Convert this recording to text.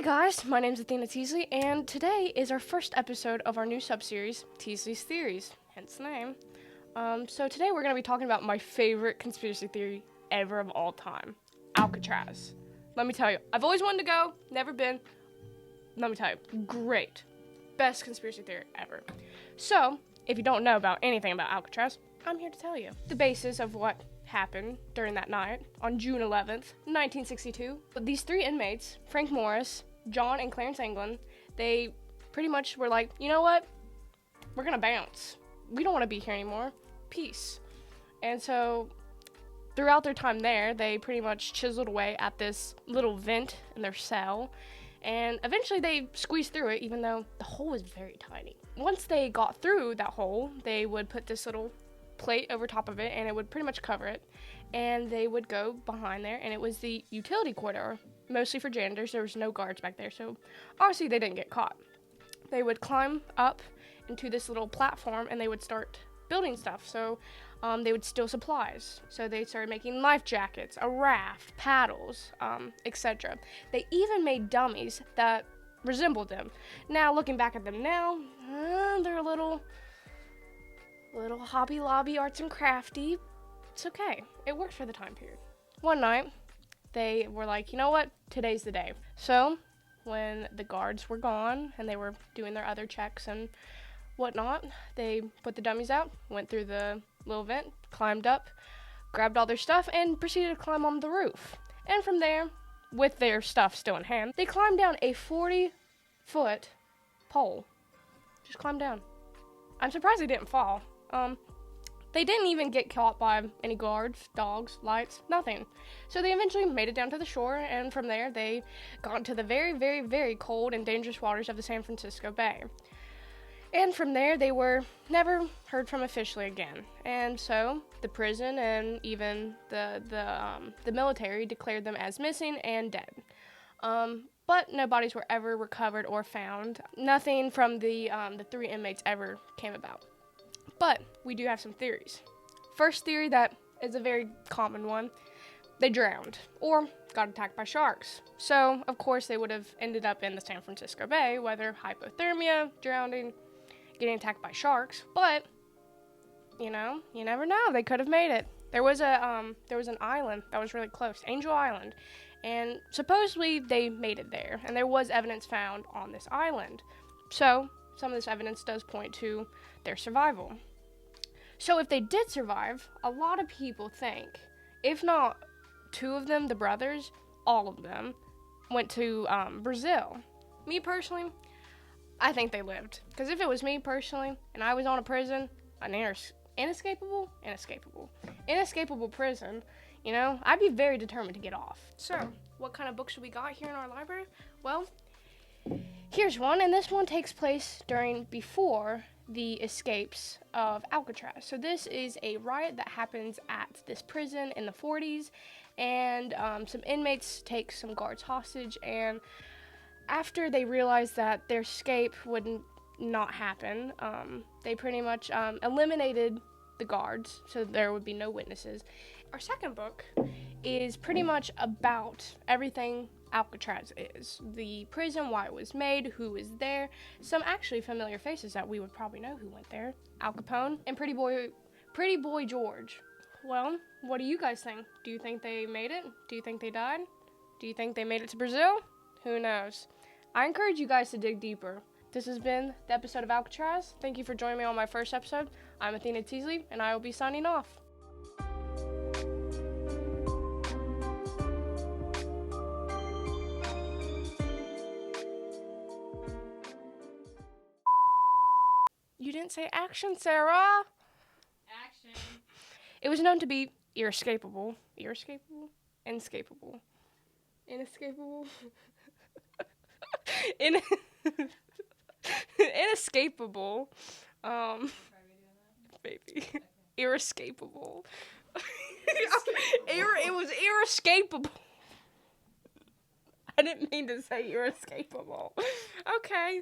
guys, my name's Athena Teasley, and today is our first episode of our new sub-series, Teasley's Theories, hence the name. So today we're going to be talking about my favorite conspiracy theory ever of all time, Alcatraz. Let me tell you, I've always wanted to go, never been. Let me tell you, great. Best conspiracy theory ever. So, if you don't know about anything about Alcatraz, I'm here to tell you. The basis of what happened during that night on June 11th, 1962. These three inmates, Frank Morris, John, and Clarence England, they pretty much were like, you know what? We're gonna bounce. We don't want to be here anymore. Peace. And so, throughout their time there, they pretty much chiseled away at this little vent in their cell, and eventually they squeezed through it, even though the hole was very tiny. Once they got through that hole, they would put this little plate over top of it, and it would pretty much cover it, and they would go behind there, and it was the utility corridor, mostly for janitors. There was no guards back there, so obviously they didn't get caught. They would climb up into this little platform, and they would start building stuff. So they would steal supplies. So they started making life jackets, a raft, paddles, etc. They even made dummies that resembled them. Now, looking back at them now, they're a little Hobby Lobby arts and crafty. It's okay. It worked for the time period. One night, they were like, you know what? Today's the day. So, when the guards were gone and they were doing their other checks and whatnot, they put the dummies out, went through the little vent, climbed up, grabbed all their stuff, and proceeded to climb on the roof. And from there, with their stuff still in hand, they climbed down a 40-foot pole. Just climbed down. I'm surprised they didn't fall. They didn't even get caught by any guards, dogs, lights, nothing. So they eventually made it down to the shore, and from there they got into the very, very, very cold and dangerous waters of the San Francisco Bay. And from there, they were never heard from officially again. And so the prison and even the military declared them as missing and dead. But no bodies were ever recovered or found. Nothing from the three inmates ever came about. But we do have some theories. First theory that is a very common one. They drowned or got attacked by sharks. So, of course, they would have ended up in the San Francisco Bay, whether hypothermia, drowning, getting attacked by sharks. But, you know, you never know. They could have made it. There was an island that was really close, Angel Island, and supposedly they made it there, and there was evidence found on this island. So, some of this evidence does point to their survival. So if they did survive, a lot of people think, if not two of them, the brothers, all of them, went to Brazil. Me personally, I think they lived. Because if it was me personally, and I was on a prison, an inescapable prison, you know, I'd be very determined to get off. So, what kind of books should we got here in our library? Well, here's one, and this one takes place before the escapes of Alcatraz. So this is a riot that happens at this prison in the 40s, and some inmates take some guards hostage, and after they realized that their escape would not happen, they pretty much eliminated the guards, so there would be no witnesses. Our second book is pretty much about everything Alcatraz is. The prison, why it was made, who was there, some actually familiar faces that we would probably know who went there. Al Capone and Pretty Boy George. Well, what do you guys think? Do you think they made it? Do you think they died? Do you think they made it to Brazil? Who knows? I encourage you guys to dig deeper. This has been the episode of Alcatraz. Thank you for joining me on my first episode. I'm Athena Teasley, and I will be signing off. You didn't say action, Sarah. Action. It was known to be inescapable. Inescapable? Inescapable. Inescapable. Baby. Okay. Inescapable. It was inescapable. I didn't mean to say inescapable. Okay.